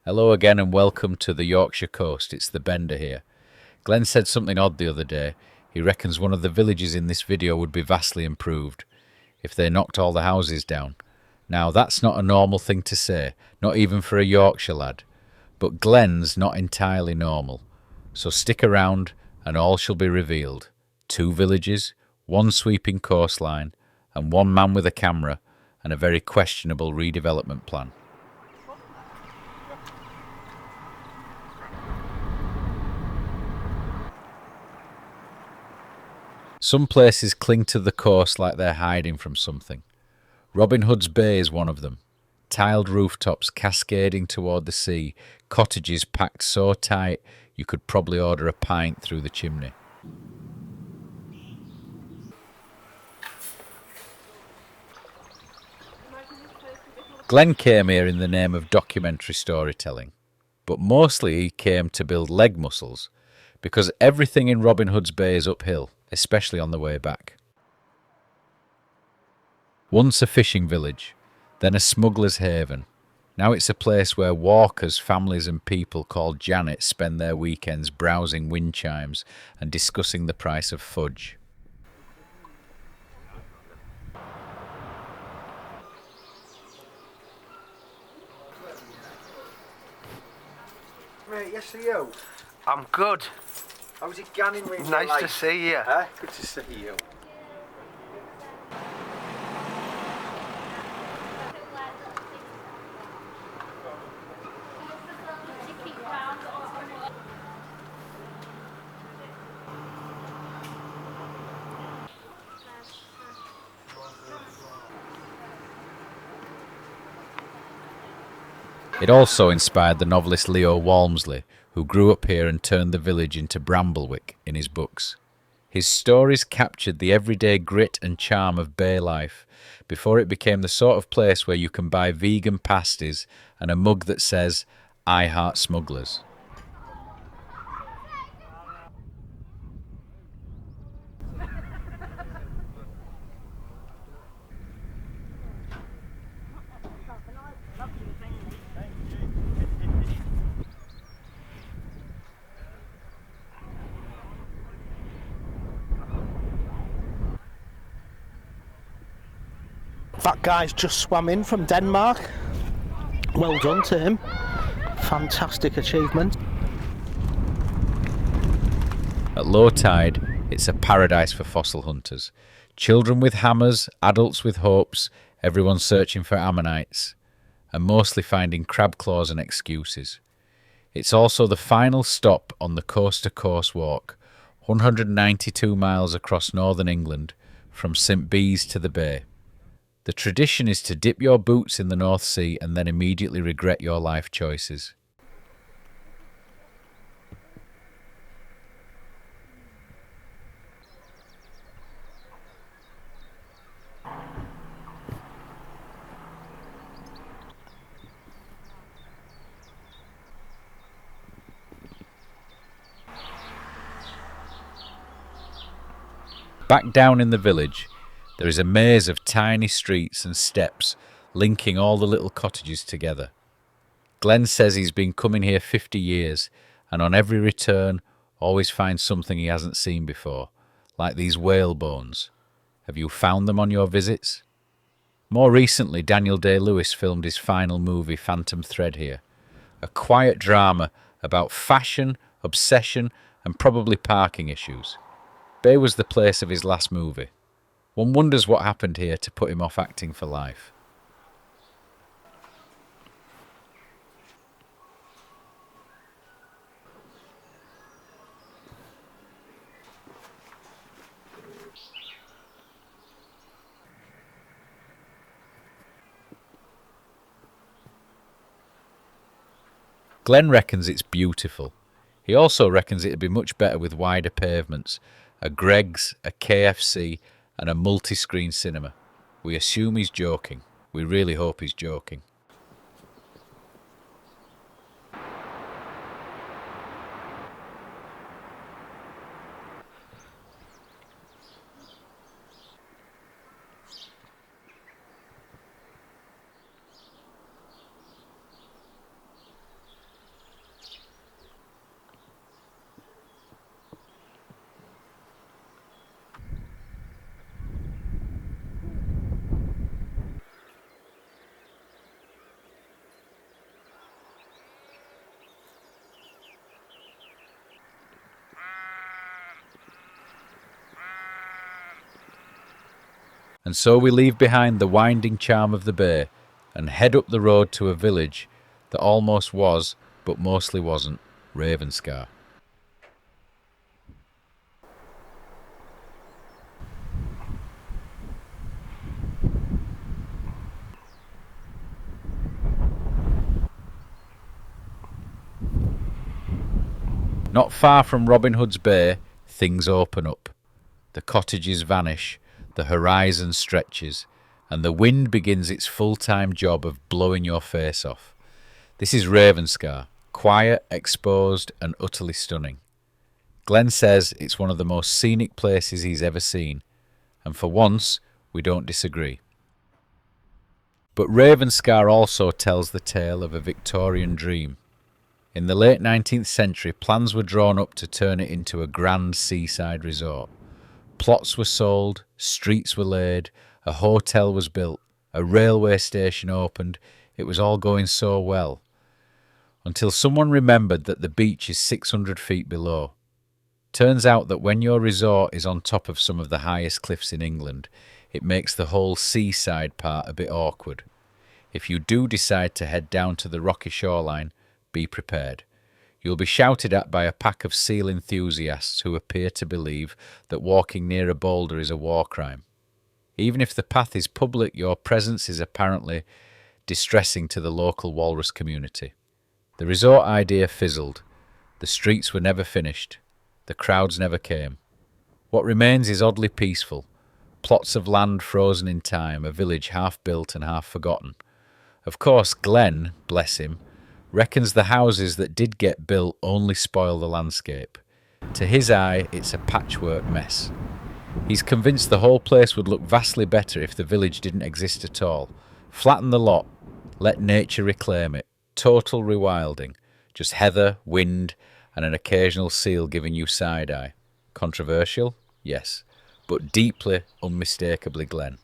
Hello again and welcome to the Yorkshire coast. It's the Bender here. Glenn said something odd the other day. He reckons one of the villages in this video would be vastly improved if they knocked all the houses down. Now that's not a normal thing to say, not even for a Yorkshire lad. But Glenn's not entirely normal. So stick around and all shall be revealed. 2 villages, 1 sweeping coastline, and 1 man with a camera, and a very questionable redevelopment plan. Some places cling to the coast like they're hiding from something. Hoods Bay is one of them. Tiled rooftops cascading toward the sea, cottages packed so tight you could probably order a pint through the chimney. Glenn came here in the name of documentary storytelling, but mostly he came to build leg muscles, because everything in Hoods Bay is uphill, especially on the way back. Once a fishing village, then a smuggler's haven. Now it's a place where walkers, families and people called Janet spend their weekends browsing wind chimes and discussing the price of fudge. Mate, yes to you. I'm good. How's it going with you? Nice to see you. Good to see you. It also inspired the novelist Leo Walmsley, who grew up here and turned the village into Bramblewick in his books. His stories captured the everyday grit and charm of bay life before it became the sort of place where you can buy vegan pasties and a mug that says, "I heart smugglers." That guy's just swam in from Denmark. Well done to him. Fantastic achievement. At low tide, it's a paradise for fossil hunters. Children with hammers, adults with hopes, everyone searching for ammonites, and mostly finding crab claws and excuses. It's also the final stop on the coast-to-coast walk, 192 miles across northern England, from St Bees to the Bay. The tradition is to dip your boots in the North Sea and then immediately regret your life choices. Back down in the village, there is a maze of tiny streets and steps linking all the little cottages together. Glenn says he's been coming here 50 years and on every return always finds something he hasn't seen before, like these whale bones. Have you found them on your visits? More recently, Daniel Day-Lewis filmed his final movie, Phantom Thread, here. A quiet drama about fashion, obsession and probably parking issues. Bay was the place of his last movie. One wonders what happened here to put him off acting for life. Glenn reckons it's beautiful. He also reckons it'd be much better with wider pavements, a Greggs, a KFC and a multi-screen cinema. We assume he's joking. We really hope he's joking. And so we leave behind the winding charm of the bay and head up the road to a village that almost was, but mostly wasn't, Ravenscar. Not far from Robin Hood's Bay, things open up. The cottages vanish, the horizon stretches, and the wind begins its full-time job of blowing your face off. This is Ravenscar, quiet, exposed, and utterly stunning. Glenn says it's one of the most scenic places he's ever seen, and for once, we don't disagree. But Ravenscar also tells the tale of a Victorian dream. In the late 19th century, plans were drawn up to turn it into a grand seaside resort. Plots were sold, streets were laid, a hotel was built, a railway station opened. It was all going so well. Until someone remembered that the beach is 600 feet below. Turns out that when your resort is on top of some of the highest cliffs in England, it makes the whole seaside part a bit awkward. If you do decide to head down to the rocky shoreline, be prepared. You'll be shouted at by a pack of seal enthusiasts who appear to believe that walking near a boulder is a war crime. Even if the path is public, your presence is apparently distressing to the local walrus community. The resort idea fizzled. The streets were never finished. The crowds never came. What remains is oddly peaceful. Plots of land frozen in time, a village half built and half forgotten. Of course, Glenn, bless him, reckons the houses that did get built only spoil the landscape. To his eye, it's a patchwork mess. He's convinced the whole place would look vastly better if the village didn't exist at all. Flatten the lot, let nature reclaim it. Total rewilding. Just heather, wind, and an occasional seal giving you side-eye. Controversial? Yes. But deeply, unmistakably Glenn.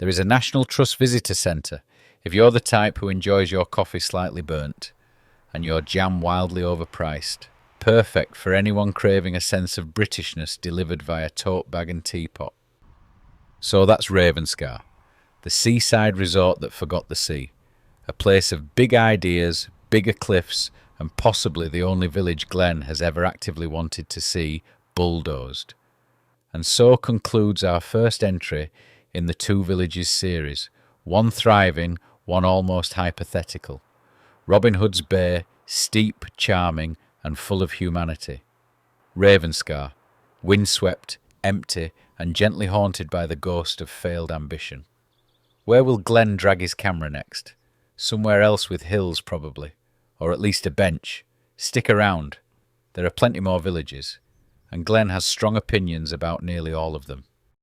There is a National Trust Visitor Centre if you're the type who enjoys your coffee slightly burnt and your jam wildly overpriced. Perfect for anyone craving a sense of Britishness delivered via tote bag and teapot. So that's Ravenscar, the seaside resort that forgot the sea. A place of big ideas, bigger cliffs, and possibly the only village Glenn has ever actively wanted to see bulldozed. And so concludes our first entry in the Two Villages series, one thriving, one almost hypothetical. Robin Hood's Bay, steep, charming, and full of humanity. Ravenscar, windswept, empty, and gently haunted by the ghost of failed ambition. Where will Glenn drag his camera next? Somewhere else with hills, probably, or at least a bench. Stick around. There are plenty more villages, and Glenn has strong opinions about nearly all of them.